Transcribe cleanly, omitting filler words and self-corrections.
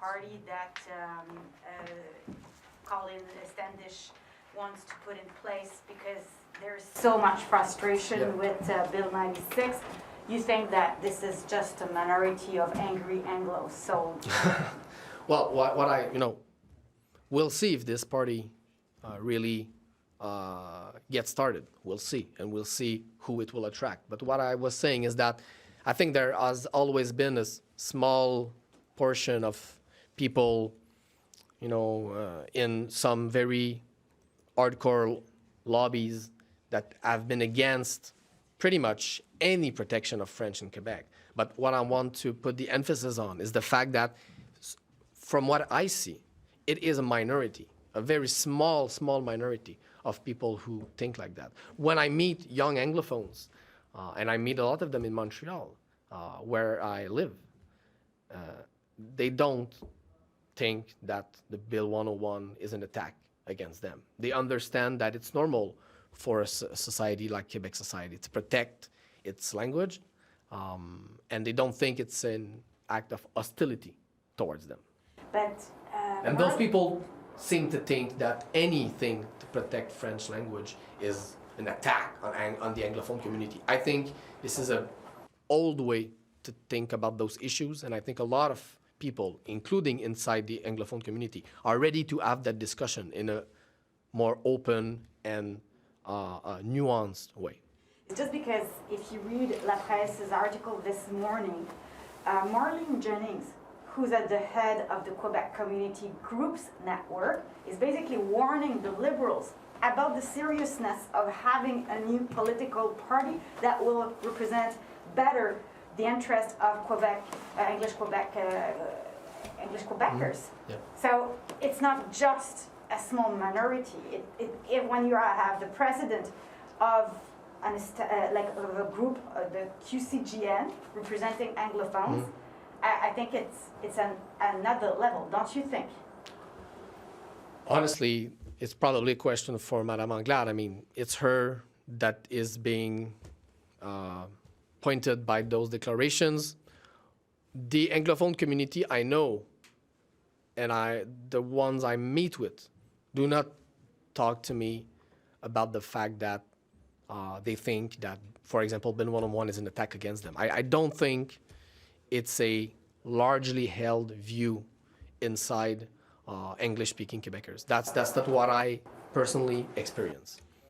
party that Colin Standish wants to put in place because there's so much frustration with Bill 96. You think that this is just a minority of angry anglos, so... Well, what I, we'll see if this party really gets started. We'll see, and we'll see who it will attract. But what I was saying is that I think there has always been a small portion of people, in some very hardcore lobbies that have been against pretty much any protection of French in Quebec. But what I want to put the emphasis on is the fact that, from what I see, it is a minority, a very small minority of people who think like that. When I meet young Anglophones, and I meet a lot of them in Montreal, where I live, they don't think that the Bill 101 is an attack against them. They understand that it's normal for a society like Quebec society to protect its language, and they don't think it's an act of hostility towards them. But, and those people seem to think that anything to protect French language is an attack on the Anglophone community. I think this is an old way to think about those issues, and I think a lot of people, including inside the Anglophone community, are ready to have that discussion in a more open and nuanced way. Just because if you read La Presse's article this morning, Marlene Jennings, who's at the head of the Quebec Community Groups Network, is basically warning the Liberals about the seriousness of having a new political party that will represent better the interest of Quebec, English Quebecers. Yeah. So it's not just a small minority. When you have the president of a group, the QCGN, representing Anglophones, I think it's another level, don't you think? Honestly, it's probably a question for Madame Anglade. I mean, it's her that is being pointed by those declarations. The Anglophone community, I know, and the ones I meet with, do not talk to me about the fact that they think that, for example, Bill 101 is an attack against them. I don't think it's a largely held view inside English-speaking Quebecers. That's not what I personally experience.